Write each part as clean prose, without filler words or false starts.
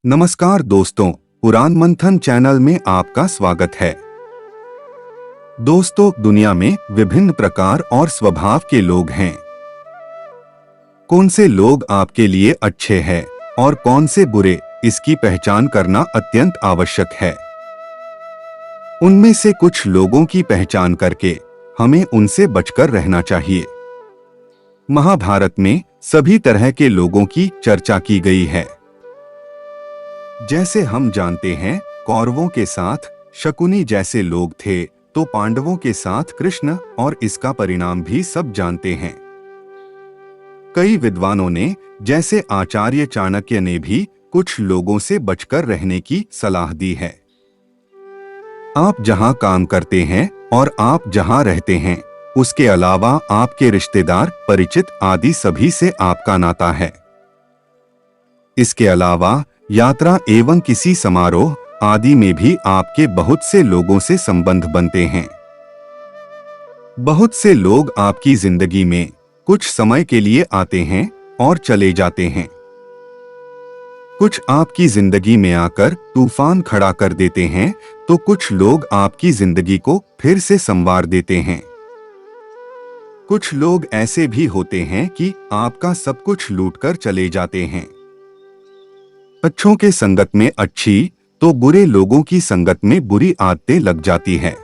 नमस्कार दोस्तों, पुराण मंथन चैनल में आपका स्वागत है। दोस्तों, दुनिया में विभिन्न प्रकार और स्वभाव के लोग हैं। कौन से लोग आपके लिए अच्छे हैं और कौन से बुरे, इसकी पहचान करना अत्यंत आवश्यक है। उनमें से कुछ लोगों की पहचान करके हमें उनसे बचकर रहना चाहिए। महाभारत में सभी तरह के लोगों की चर्चा की गई है। जैसे हम जानते हैं, कौरवों के साथ शकुनी जैसे लोग थे, तो पांडवों के साथ कृष्ण, और इसका परिणाम भी सब जानते हैं। कई विद्वानों ने, जैसे आचार्य चाणक्य ने भी कुछ लोगों से बचकर रहने की सलाह दी है। आप जहां काम करते हैं और आप जहां रहते हैं, उसके अलावा आपके रिश्तेदार, परिचित आदि सभी से आपका नाता है। इसके अलावा यात्रा एवं किसी समारोह आदि में भी आपके बहुत से लोगों से संबंध बनते हैं। बहुत से लोग आपकी जिंदगी में कुछ समय के लिए आते हैं और चले जाते हैं। कुछ आपकी जिंदगी में आकर तूफान खड़ा कर देते हैं, तो कुछ लोग आपकी जिंदगी को फिर से संवार देते हैं। कुछ लोग ऐसे भी होते हैं कि आपका सब कुछ लूटकर चले जाते हैं। अच्छों के संगत में अच्छी, तो बुरे लोगों की संगत में बुरी आदतें लग जाती है।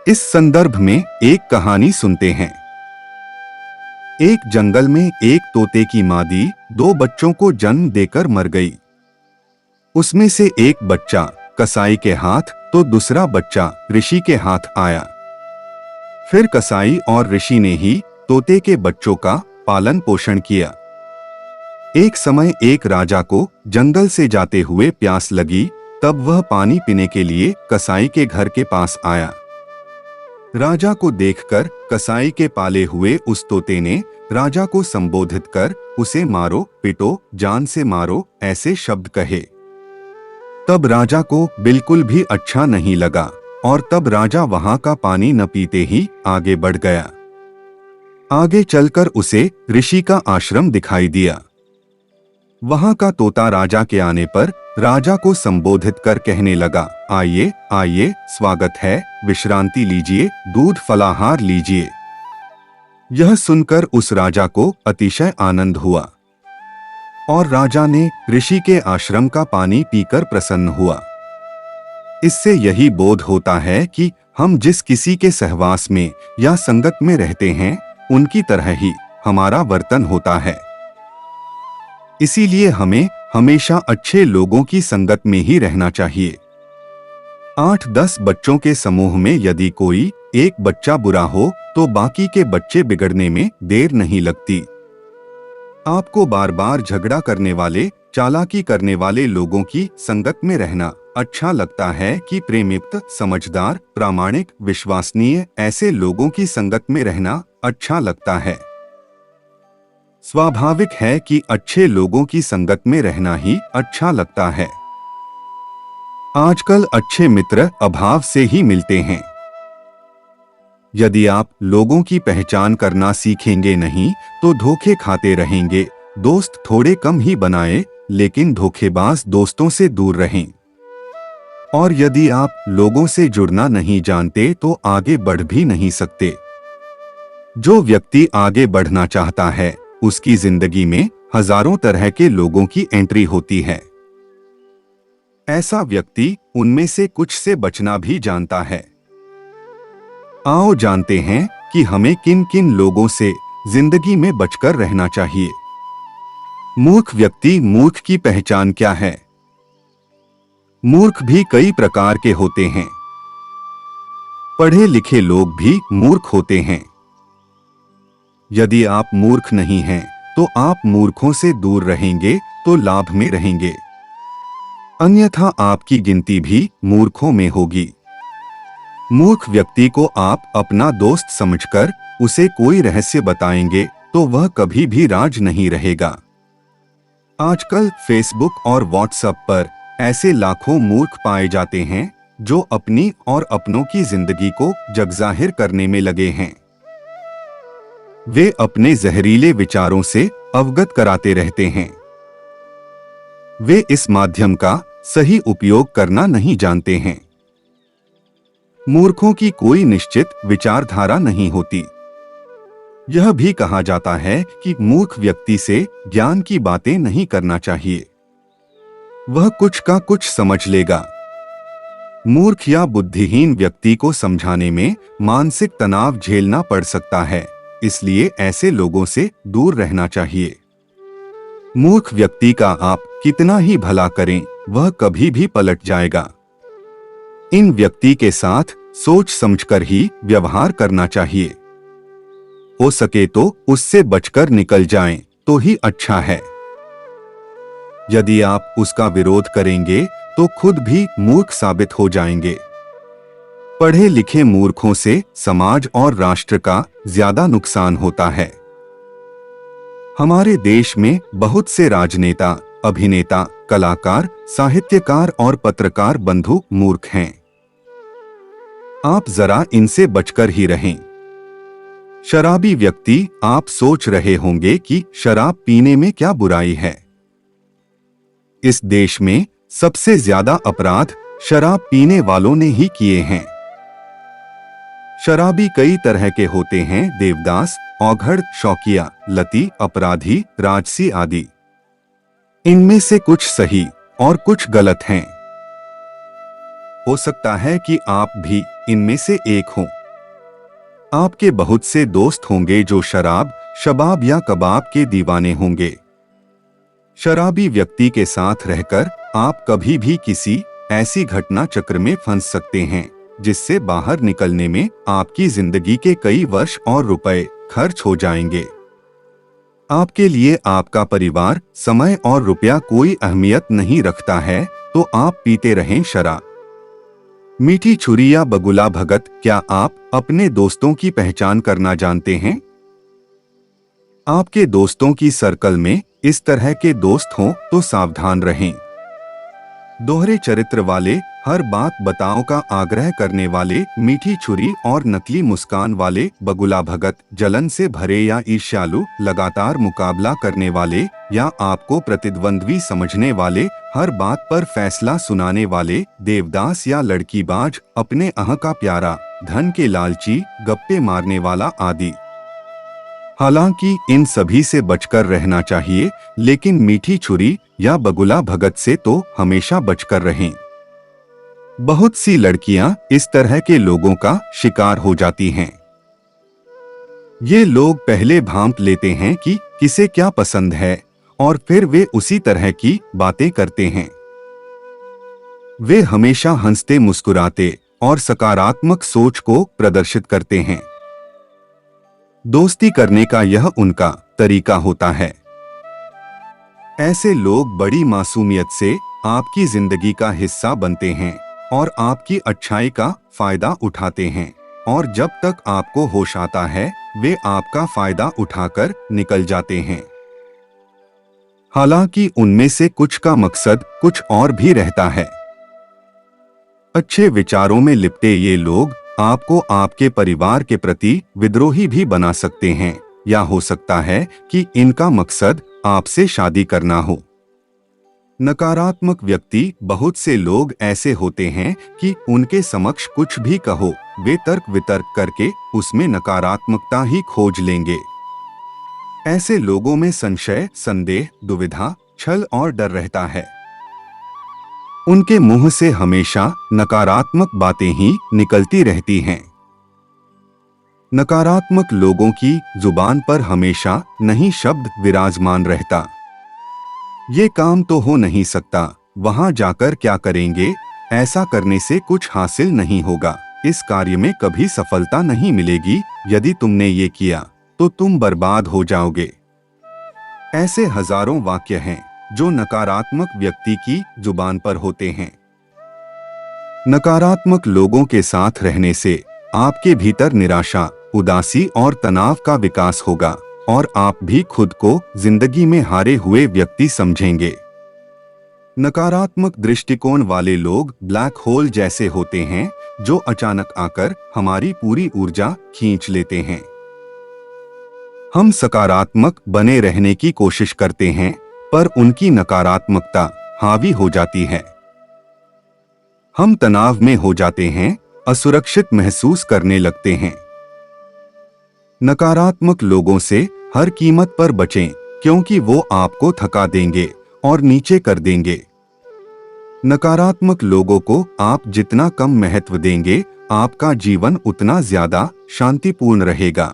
इस संदर्भ में एक कहानी सुनते हैं। एक जंगल में एक तोते की मादी 2 बच्चों को जन्म देकर मर गई। उसमें से एक बच्चा कसाई के हाथ, तो दूसरा बच्चा ऋषि के हाथ आया। फिर कसाई और ऋषि ने ही तोते के बच्चों का पालन पोषण किया। एक समय एक राजा को जंगल से जाते हुए प्यास लगी, तब वह पानी पीने के लिए कसाई के घर के पास आया। राजा को देखकर कसाई के पाले हुए उस तोते ने राजा को संबोधित कर उसे मारो, पिटो, जान से मारो, ऐसे शब्द कहे। तब राजा को बिल्कुल भी अच्छा नहीं लगा और तब राजा वहां का पानी न पीते ही आगे बढ़ गया। आगे चलकर उसे ऋषि का आश्रम दिखाई दिया। वहां का तोता राजा के आने पर राजा को संबोधित कर कहने लगा, आइए आइए, स्वागत है, विश्रांति लीजिए, दूध फलाहार लीजिए। यह सुनकर उस राजा को अतिशय आनंद हुआ और राजा ने ऋषि के आश्रम का पानी पीकर प्रसन्न हुआ। इससे यही बोध होता है कि हम जिस किसी के सहवास में या संगत में रहते हैं, उनकी तरह ही हमारा वर्तन होता है। इसीलिए हमें हमेशा अच्छे लोगों की संगत में ही रहना चाहिए। 8-10 बच्चों के समूह में यदि कोई एक बच्चा बुरा हो, तो बाकी के बच्चे बिगड़ने में देर नहीं लगती। आपको बार बार झगड़ा करने वाले, चालाकी करने वाले लोगों की संगत में रहना अच्छा लगता है कि प्रेमयुक्त, समझदार, प्रामाणिक, विश्वसनीय ऐसे लोगों की संगत में रहना अच्छा लगता है। स्वाभाविक है कि अच्छे लोगों की संगत में रहना ही अच्छा लगता है। आजकल अच्छे मित्र अभाव से ही मिलते हैं। यदि आप लोगों की पहचान करना सीखेंगे नहीं, तो धोखे खाते रहेंगे। दोस्त थोड़े कम ही बनाएं, लेकिन धोखेबाज दोस्तों से दूर रहें। और यदि आप लोगों से जुड़ना नहीं जानते, तो आगे बढ़ भी नहीं सकते। जो व्यक्ति आगे बढ़ना चाहता है, उसकी जिंदगी में हजारों तरह के लोगों की एंट्री होती है। ऐसा व्यक्ति उनमें से कुछ से बचना भी जानता है। आओ जानते हैं कि हमें किन किन लोगों से जिंदगी में बचकर रहना चाहिए। मूर्ख व्यक्ति, मूर्ख की पहचान क्या है? मूर्ख भी कई प्रकार के होते हैं। पढ़े लिखे लोग भी मूर्ख होते हैं। यदि आप मूर्ख नहीं हैं, तो आप मूर्खों से दूर रहेंगे तो लाभ में रहेंगे, अन्यथा आपकी गिनती भी मूर्खों में होगी। मूर्ख व्यक्ति को आप अपना दोस्त समझकर उसे कोई रहस्य बताएंगे, तो वह कभी भी राज नहीं रहेगा। आजकल फेसबुक और व्हाट्सएप पर ऐसे लाखों मूर्ख पाए जाते हैं, जो अपनी और अपनों की जिंदगी को जगजाहिर करने में लगे हैं। वे अपने जहरीले विचारों से अवगत कराते रहते हैं। वे इस माध्यम का सही उपयोग करना नहीं जानते हैं। मूर्खों की कोई निश्चित विचारधारा नहीं होती। यह भी कहा जाता है कि मूर्ख व्यक्ति से ज्ञान की बातें नहीं करना चाहिए, वह कुछ का कुछ समझ लेगा। मूर्ख या बुद्धिहीन व्यक्ति को समझाने में मानसिक तनाव झेलना पड़ सकता है, इसलिए ऐसे लोगों से दूर रहना चाहिए। मूर्ख व्यक्ति का आप कितना ही भला करें, वह कभी भी पलट जाएगा। इन व्यक्ति के साथ सोच समझकर ही व्यवहार करना चाहिए। हो सके तो उससे बचकर निकल जाएं तो ही अच्छा है। यदि आप उसका विरोध करेंगे तो खुद भी मूर्ख साबित हो जाएंगे। पढ़े लिखे मूर्खों से समाज और राष्ट्र का ज्यादा नुकसान होता है। हमारे देश में बहुत से राजनेता, अभिनेता, कलाकार, साहित्यकार और पत्रकार बंधु मूर्ख हैं। आप जरा इनसे बचकर ही रहें। शराबी व्यक्ति, आप सोच रहे होंगे कि शराब पीने में क्या बुराई है। इस देश में सबसे ज्यादा अपराध शराब पीने वालों ने ही किए हैं। शराबी कई तरह के होते हैं, देवदास, औघड़, शौकिया, लती, अपराधी, राजसी आदि। इनमें से कुछ सही और कुछ गलत हैं। हो सकता है कि आप भी इनमें से एक हों। आपके बहुत से दोस्त होंगे जो शराब, शबाब या कबाब के दीवाने होंगे। शराबी व्यक्ति के साथ रहकर आप कभी भी किसी ऐसी घटना चक्र में फंस सकते हैं जिससे बाहर निकलने में आपकी जिंदगी के कई वर्ष और रुपए खर्च हो जाएंगे। आपके लिए आपका परिवार, समय और रुपया कोई अहमियत नहीं रखता है तो आप पीते रहें शराब। मीठी छुरी या बगुला भगत, क्या आप अपने दोस्तों की पहचान करना जानते हैं? आपके दोस्तों की सर्कल में इस तरह के दोस्त हों तो सावधान रहें। दोहरे चरित्र वाले, हर बात बताओ का आग्रह करने वाले, मीठी छुरी और नकली मुस्कान वाले, बगुला भगत, जलन से भरे या ईर्ष्यालु, लगातार मुकाबला करने वाले या आपको प्रतिद्वंद्वी समझने वाले, हर बात पर फैसला सुनाने वाले, देवदास या लड़कीबाज, अपने अह का प्यारा, धन के लालची, गप्पे मारने वाला आदि। हालांकि इन सभी से बचकर रहना चाहिए, लेकिन मीठी छुरी या बगुला भगत से तो हमेशा बचकर रहें। बहुत सी लड़कियां इस तरह के लोगों का शिकार हो जाती हैं। ये लोग पहले भांप लेते हैं कि किसे क्या पसंद है और फिर वे उसी तरह की बातें करते हैं। वे हमेशा हंसते मुस्कुराते और सकारात्मक सोच को प्रदर्शित करते हैं। दोस्ती करने का यह उनका तरीका होता है। ऐसे लोग बड़ी मासूमियत से आपकी जिंदगी का हिस्सा बनते हैं और आपकी अच्छाई का फायदा उठाते हैं, और जब तक आपको होश आता है वे आपका फायदा उठाकर निकल जाते हैं। हालांकि उनमें से कुछ का मकसद कुछ और भी रहता है। अच्छे विचारों में लिपटे ये लोग आपको आपके परिवार के प्रति विद्रोही भी बना सकते हैं, या हो सकता है कि इनका मकसद आपसे शादी करना हो। नकारात्मक व्यक्ति, बहुत से लोग ऐसे होते हैं कि उनके समक्ष कुछ भी कहो वे तर्क वितर्क करके उसमें नकारात्मकता ही खोज लेंगे। ऐसे लोगों में संशय, संदेह, दुविधा, छल और डर रहता है। उनके मुंह से हमेशा नकारात्मक बातें ही निकलती रहती हैं। नकारात्मक लोगों की जुबान पर हमेशा नहीं शब्द विराजमान रहता। ये काम तो हो नहीं सकता, वहां जाकर क्या करेंगे, ऐसा करने से कुछ हासिल नहीं होगा, इस कार्य में कभी सफलता नहीं मिलेगी, यदि तुमने ये किया तो तुम बर्बाद हो जाओगे। ऐसे हजारों वाक्य हैं जो नकारात्मक व्यक्ति की जुबान पर होते हैं। नकारात्मक लोगों के साथ रहने से आपके भीतर निराशा, उदासी और तनाव का विकास होगा और आप भी खुद को जिंदगी में हारे हुए व्यक्ति समझेंगे। नकारात्मक दृष्टिकोण वाले लोग ब्लैक होल जैसे होते हैं जो अचानक आकर हमारी पूरी ऊर्जा खींच लेते हैं। हम सकारात्मक बने रहने की कोशिश करते हैं, पर उनकी नकारात्मकता हावी हो जाती है। हम तनाव में हो जाते हैं, असुरक्षित महसूस करने लगते हैं। नकारात्मक लोगों से हर कीमत पर बचें, क्योंकि वो आपको थका देंगे और नीचे कर देंगे। नकारात्मक लोगों को आप जितना कम महत्व देंगे, आपका जीवन उतना ज्यादा शांतिपूर्ण रहेगा।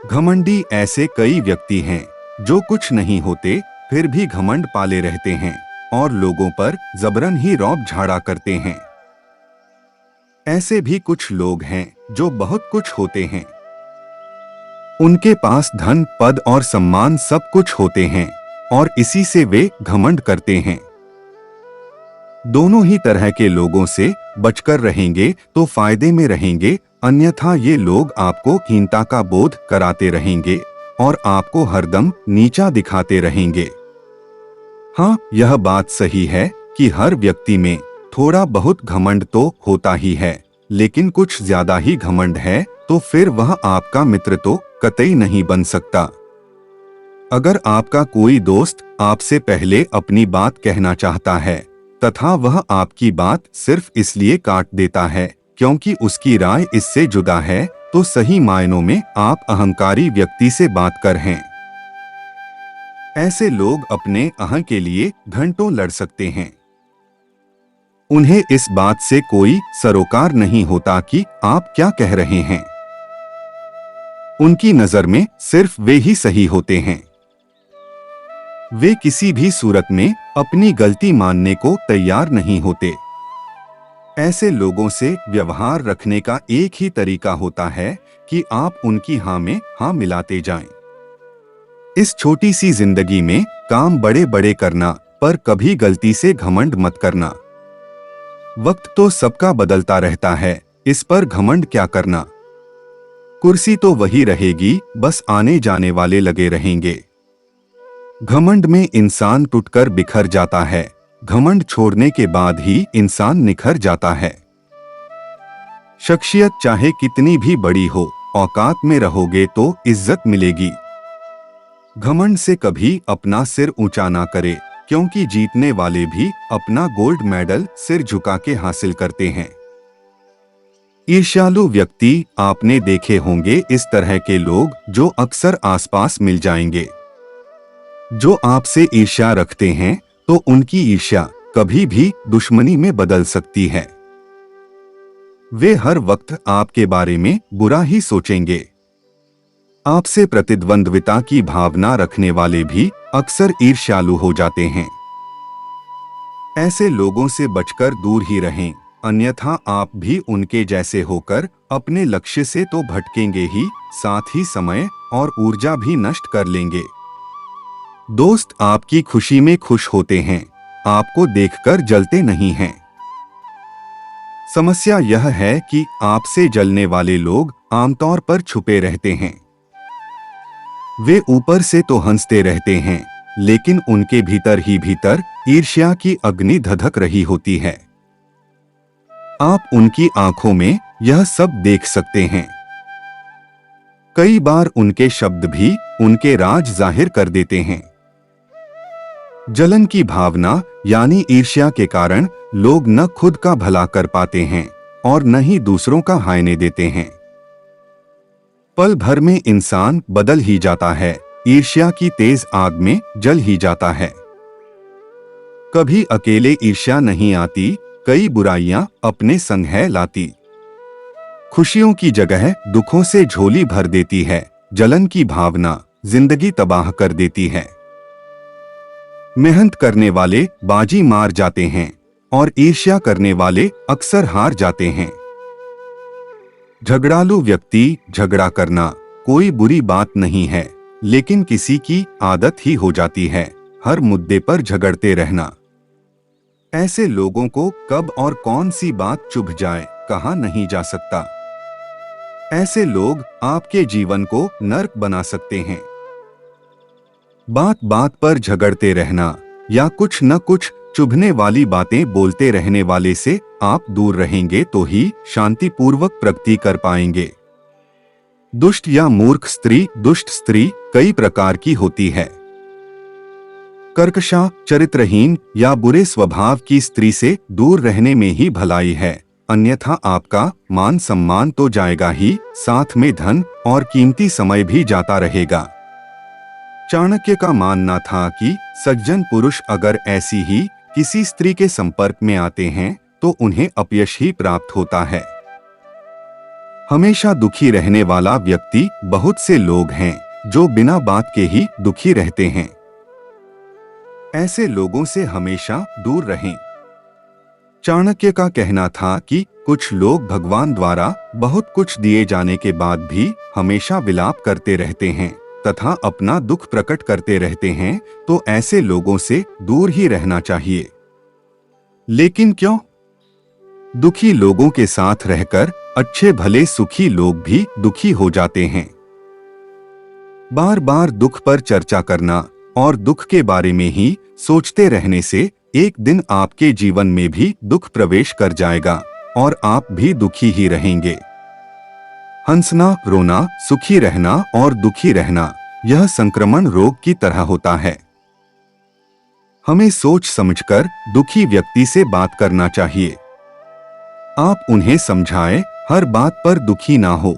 घमंडी ऐसे कई व्यक्ति हैं जो कुछ नहीं होते फिर भी घमंड पाले रहते हैं और लोगों पर जबरन ही रौब झाड़ा करते हैं। ऐसे भी कुछ लोग हैं जो बहुत कुछ होते हैं। उनके पास धन, पद और सम्मान सब कुछ होते हैं और इसी से वे घमंड करते हैं। दोनों ही तरह के लोगों से बचकर रहेंगे तो फायदे में रहेंगे, अन्यथा ये लोग आपको हीनता का बोध कराते रहेंगे और आपको हरदम नीचा दिखाते रहेंगे। हाँ, यह बात सही है कि हर व्यक्ति में थोड़ा बहुत घमंड तो होता ही है, लेकिन कुछ ज्यादा ही घमंड है तो फिर वह आपका मित्र तो कतई नहीं बन सकता। अगर आपका कोई दोस्त आपसे पहले अपनी बात कहना चाहता है तथा वह आपकी बात सिर्फ इसलिए काट देता है क्योंकि उसकी राय इससे जुदा है, तो सही मायनों में आप अहंकारी व्यक्ति से बात कर हैं। ऐसे लोग अपने अहं के लिए घंटों लड़ सकते हैं। उन्हें इस बात से कोई सरोकार नहीं होता कि आप क्या कह रहे हैं। उनकी नजर में सिर्फ वे ही सही होते हैं। वे किसी भी सूरत में अपनी गलती मानने को तैयार नहीं होते। ऐसे लोगों से व्यवहार रखने का एक ही तरीका होता है कि आप उनकी हाँ में हाँ मिलाते जाएं। इस छोटी सी जिंदगी में काम बड़े बड़े करना, पर कभी गलती से घमंड मत करना। वक्त तो सबका बदलता रहता है, इस पर घमंड क्या करना। कुर्सी तो वही रहेगी, बस आने जाने वाले लगे रहेंगे। घमंड में इंसान टूटकर बिखर जाता है, घमंड छोड़ने के बाद ही इंसान निखर जाता है। शख्सियत चाहे कितनी भी बड़ी हो, औकात में रहोगे तो इज्जत मिलेगी। घमंड से कभी अपना सिर ऊंचा ना करे, क्योंकि जीतने वाले भी अपना गोल्ड मेडल सिर झुका के हासिल करते हैं। ईर्ष्यालु व्यक्ति आपने देखे होंगे, इस तरह के लोग जो अक्सर आसपास मिल जाएंगे। जो आपसे ईर्ष्या रखते हैं तो उनकी ईर्ष्या कभी भी दुश्मनी में बदल सकती है। वे हर वक्त आपके बारे में बुरा ही सोचेंगे। आपसे प्रतिद्वंद्विता की भावना रखने वाले भी अक्सर ईर्ष्यालु हो जाते हैं। ऐसे लोगों से बचकर दूर ही रहें, अन्यथा आप भी उनके जैसे होकर अपने लक्ष्य से तो भटकेंगे ही, साथ ही समय और ऊर्जा भी नष्ट कर लेंगे। दोस्त आपकी खुशी में खुश होते हैं, आपको देखकर जलते नहीं हैं। समस्या यह है कि आपसे जलने वाले लोग आमतौर पर छुपे रहते हैं। वे ऊपर से तो हंसते रहते हैं, लेकिन उनके भीतर ही भीतर ईर्ष्या की अग्नि धधक रही होती है। आप उनकी आंखों में यह सब देख सकते हैं। कई बार उनके शब्द भी उनके राज जाहिर कर देते हैं। जलन की भावना यानी ईर्ष्या के कारण लोग न खुद का भला कर पाते हैं और न ही दूसरों का हायने देते हैं। पल भर में इंसान बदल ही जाता है, ईर्ष्या की तेज आग में जल ही जाता है। कभी अकेले ईर्ष्या नहीं आती, कई बुराइयां अपने संग है लाती। खुशियों की जगह दुखों से झोली भर देती है, जलन की भावना जिंदगी तबाह कर देती है। मेहनत करने वाले बाजी मार जाते हैं और ईर्ष्या करने वाले अक्सर हार जाते हैं। झगड़ालू व्यक्ति झगड़ा करना कोई बुरी बात नहीं है, लेकिन किसी की आदत ही हो जाती है हर मुद्दे पर झगड़ते रहना। ऐसे लोगों को कब और कौन सी बात चुभ जाए कहा नहीं जा सकता। ऐसे लोग आपके जीवन को नर्क बना सकते हैं। बात बात पर झगड़ते रहना या कुछ न कुछ चुभने वाली बातें बोलते रहने वाले से आप दूर रहेंगे तो ही शांतिपूर्वक प्रगति कर पाएंगे। दुष्ट या मूर्ख स्त्री, दुष्ट स्त्री कई प्रकार की होती है। कर्कशा, चरित्रहीन या बुरे स्वभाव की स्त्री से दूर रहने में ही भलाई है, अन्यथा आपका मान सम्मान तो जाएगा ही, साथ में धन और कीमती समय भी जाता रहेगा। चाणक्य का मानना था कि सज्जन पुरुष अगर ऐसी ही किसी स्त्री के संपर्क में आते हैं तो उन्हें अपयश ही प्राप्त होता है। हमेशा दुखी रहने वाला व्यक्ति, बहुत से लोग हैं जो बिना बात के ही दुखी रहते हैं। ऐसे लोगों से हमेशा दूर रहें। चाणक्य का कहना था कि कुछ लोग भगवान द्वारा बहुत कुछ दिए जाने के बाद भी हमेशा विलाप करते रहते हैं तथा अपना दुख प्रकट करते रहते हैं, तो ऐसे लोगों से दूर ही रहना चाहिए। लेकिन क्यों? दुखी लोगों के साथ रहकर अच्छे भले सुखी लोग भी दुखी हो जाते हैं। बार बार दुख पर चर्चा करना और दुख के बारे में ही सोचते रहने से एक दिन आपके जीवन में भी दुख प्रवेश कर जाएगा और आप भी दुखी ही रहेंगे। हंसना, रोना, सुखी रहना और दुखी रहना, यह संक्रमण रोग की तरह होता है। हमें सोच समझकर दुखी व्यक्ति से बात करना चाहिए। आप उन्हें समझाएं, हर बात पर दुखी ना हो।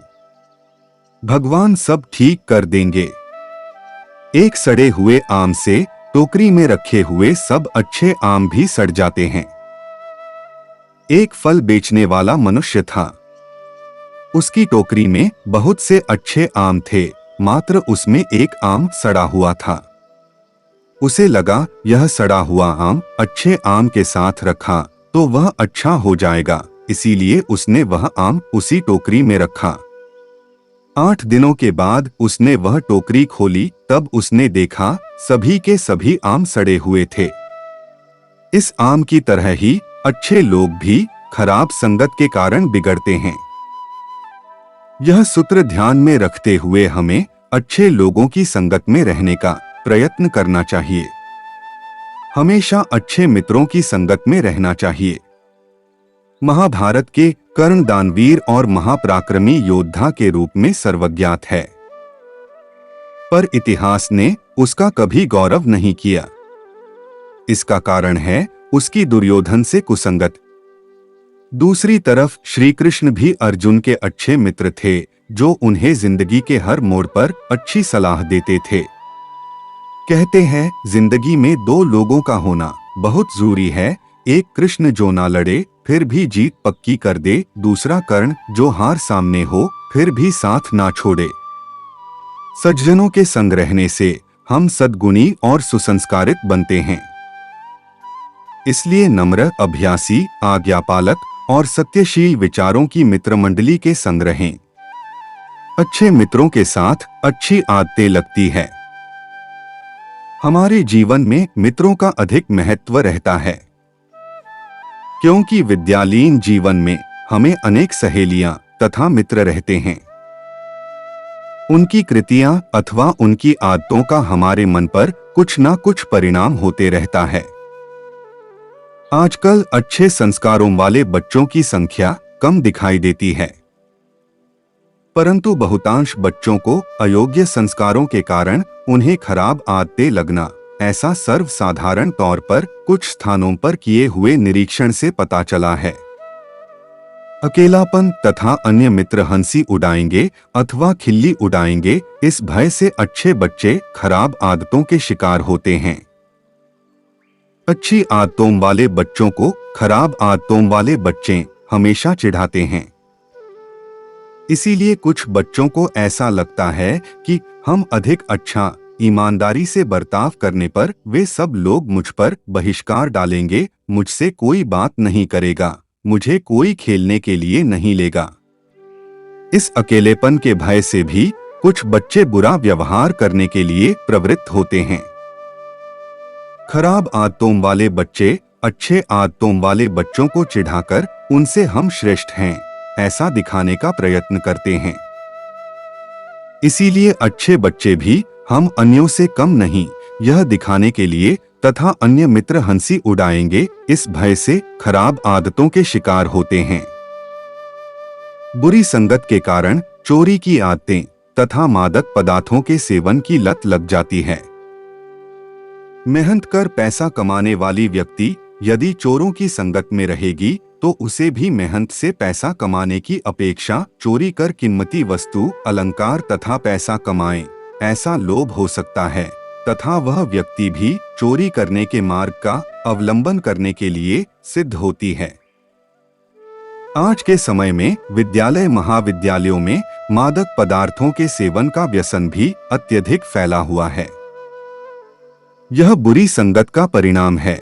भगवान सब ठीक कर देंगे। एक सड़े हुए आम से टोकरी में रखे हुए सब अच्छे आम भी सड़ जाते हैं। एक फल बेचने वाला मनुष्य था। उसकी टोकरी में बहुत से अच्छे आम थे, मात्र उसमें एक आम सड़ा हुआ था। उसे लगा यह सड़ा हुआ आम अच्छे आम के साथ रखा तो वह अच्छा हो जाएगा, इसीलिए उसने वह आम उसी टोकरी में रखा। 8 दिनों के बाद उसने वह टोकरी खोली, तब उसने देखा सभी के सभी आम सड़े हुए थे। इस आम की तरह ही अच्छे लोग भी खराब संगत के कारण बिगड़ते हैं। यह सूत्र ध्यान में रखते हुए हमें अच्छे लोगों की संगत में रहने का प्रयत्न करना चाहिए। हमेशा अच्छे मित्रों की संगत में रहना चाहिए। महाभारत के कर्ण दानवीर और महापराक्रमी योद्धा के रूप में सर्वज्ञात है, पर इतिहास ने उसका कभी गौरव नहीं किया। इसका कारण है उसकी दुर्योधन से कुसंगत। दूसरी तरफ श्री कृष्ण भी अर्जुन के अच्छे मित्र थे, जो उन्हें जिंदगी के हर मोड़ पर अच्छी सलाह देते थे। कहते हैं जिंदगी में 2 लोगों का होना बहुत जरूरी है, एक कृष्ण जो ना लड़े फिर भी जीत पक्की कर दे, दूसरा कर्ण जो हार सामने हो फिर भी साथ ना छोड़े। सज्जनों के संग रहने से हम सद्गुणी और सुसंस्कारित बनते हैं। इसलिए नम्र, अभ्यासी, आज्ञापालक और सत्यशील विचारों की मित्र मंडली के संग रहें। अच्छे मित्रों के साथ अच्छी आदतें लगती है। हमारे जीवन में मित्रों का अधिक महत्व रहता है, क्योंकि विद्यालयीन जीवन में हमें अनेक सहेलियां तथा मित्र रहते हैं। उनकी कृतियां अथवा उनकी आदतों का हमारे मन पर कुछ ना कुछ परिणाम होते रहता है। आजकल अच्छे संस्कारों वाले बच्चों की संख्या कम दिखाई देती है, परंतु बहुतांश बच्चों को अयोग्य संस्कारों के कारण उन्हें खराब आदतें लगना, ऐसा सर्वसाधारण तौर पर कुछ स्थानों पर किए हुए निरीक्षण से पता चला है। अकेलापन तथा अन्य मित्र हंसी उड़ाएंगे अथवा खिल्ली उड़ाएंगे, इस भय से अच्छे बच्चे खराब आदतों के शिकार होते हैं। अच्छी आदतों वाले बच्चों को खराब आदतों वाले बच्चे हमेशा चिढ़ाते हैं। इसीलिए कुछ बच्चों को ऐसा लगता है कि हम अधिक अच्छा ईमानदारी से बर्ताव करने पर वे सब लोग मुझ पर बहिष्कार डालेंगे, मुझसे कोई बात नहीं करेगा, मुझे कोई खेलने के लिए नहीं लेगा। इस अकेलेपन के भय से भी कुछ बच्चे बुरा व्यवहार करने के लिए प्रवृत्त होते हैं। खराब आदतों वाले बच्चे अच्छे आदतों वाले बच्चों को चिढ़ाकर उनसे हम श्रेष्ठ हैं ऐसा दिखाने का प्रयत्न करते हैं। इसीलिए अच्छे बच्चे भी हम अन्यों से कम नहीं, यह दिखाने के लिए तथा अन्य मित्र हंसी उड़ाएंगे इस भय से खराब आदतों के शिकार होते हैं। बुरी संगत के कारण चोरी की आदतें तथा मादक पदार्थों के सेवन की लत लग जाती है। मेहनत कर पैसा कमाने वाली व्यक्ति यदि चोरों की संगत में रहेगी तो उसे भी मेहनत से पैसा कमाने की अपेक्षा चोरी कर कीमती वस्तु, अलंकार तथा पैसा कमाए, ऐसा लोभ हो सकता है तथा वह व्यक्ति भी चोरी करने के मार्ग का अवलंबन करने के लिए सिद्ध होती है। आज के समय में विद्यालय महाविद्यालयों में मादक पदार्थों के सेवन का व्यसन भी अत्यधिक फैला हुआ है। यह बुरी संगत का परिणाम है।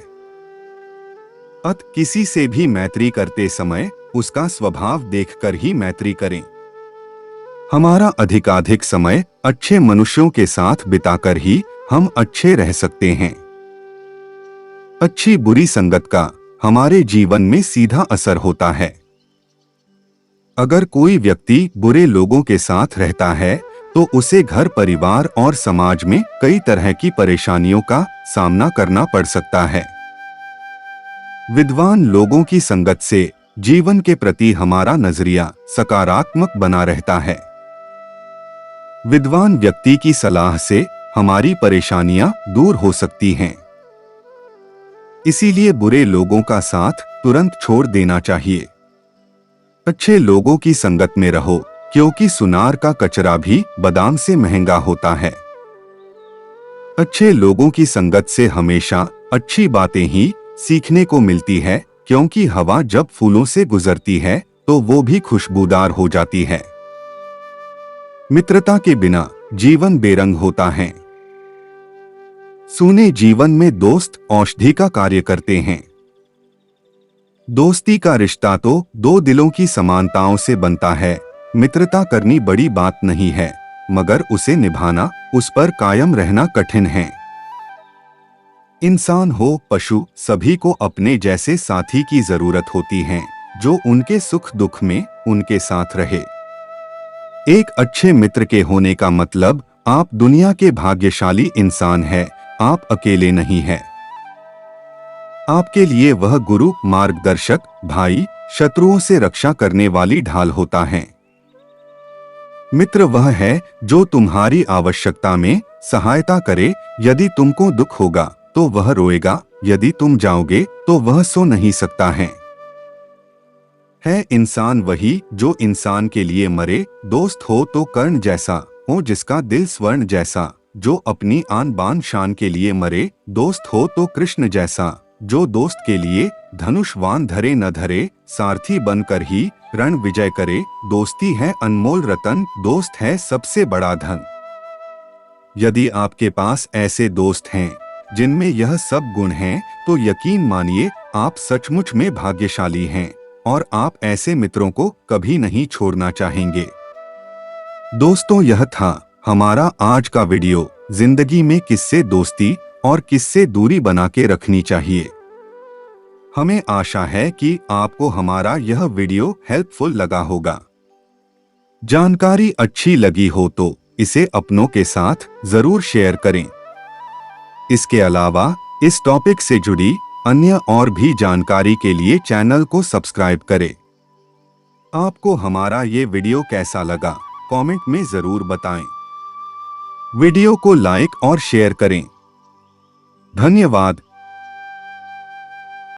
किसी से भी मैत्री करते समय उसका स्वभाव देखकर ही मैत्री करें। हमारा अधिकाधिक समय अच्छे मनुष्यों के साथ बिताकर ही हम अच्छे रह सकते हैं। अच्छी बुरी संगत का हमारे जीवन में सीधा असर होता है। अगर कोई व्यक्ति बुरे लोगों के साथ रहता है तो उसे घर, परिवार और समाज में कई तरह की परेशानियों का सामना करना पड़ सकता है। विद्वान लोगों की संगत से जीवन के प्रति हमारा नजरिया सकारात्मक बना रहता है। विद्वान व्यक्ति की सलाह से हमारी परेशानियां दूर हो सकती हैं। इसीलिए बुरे लोगों का साथ तुरंत छोड़ देना चाहिए। अच्छे लोगों की संगत में रहो, क्योंकि सुनार का कचरा भी बादाम से महंगा होता है। अच्छे लोगों की संगत से हमेशा अच्छी बातें ही सीखने को मिलती है, क्योंकि हवा जब फूलों से गुजरती है तो वो भी खुशबूदार हो जाती है। मित्रता के बिना जीवन बेरंग होता है। सूने जीवन में दोस्त औषधि का कार्य करते हैं। दोस्ती का रिश्ता तो दो दिलों की समानताओं से बनता है। मित्रता करनी बड़ी बात नहीं है, मगर उसे निभाना, उस पर कायम रहना कठिन है। इंसान हो, पशु, सभी को अपने जैसे साथी की जरूरत होती है, जो उनके सुख दुख में उनके साथ रहे। एक अच्छे मित्र के होने का मतलब आप दुनिया के भाग्यशाली इंसान हैं, आप अकेले नहीं हैं। आपके लिए वह गुरु, मार्गदर्शक, भाई, शत्रुओं से रक्षा करने वाली ढाल होता है। मित्र वह है जो तुम्हारी आवश्यकता में सहायता करे। यदि तुमको दुख होगा तो वह रोएगा, यदि तुम जाओगे तो वह सो नहीं सकता है। इंसान वही जो इंसान के लिए मरे। दोस्त हो तो कर्ण जैसा हो, जिसका दिल स्वर्ण जैसा, जो अपनी आन बान शान के लिए मरे। दोस्त हो तो कृष्ण जैसा, जो दोस्त के लिए धनुष वान धरे न धरे, सारथी बनकर ही रण विजय करे। दोस्ती है अनमोल रतन, दोस्त है सबसे बड़ा धन। यदि आपके पास ऐसे दोस्त हैं जिनमें यह सब गुण हैं, तो यकीन मानिए आप सचमुच में भाग्यशाली हैं और आप ऐसे मित्रों को कभी नहीं छोड़ना चाहेंगे। दोस्तों, यह था हमारा आज का वीडियो। जिंदगी में किससे दोस्ती और किससे दूरी बना के रखनी चाहिए। हमें आशा है कि आपको हमारा यह वीडियो हेल्पफुल लगा होगा। जानकारी अच्छी लगी हो तो इसे अपनों के साथ जरूर शेयर करें। इसके अलावा इस टॉपिक से जुड़ी अन्य और भी जानकारी के लिए चैनल को सब्सक्राइब करें। आपको हमारा ये वीडियो कैसा लगा कमेंट में जरूर बताएं। वीडियो को लाइक और शेयर करें। धन्यवाद।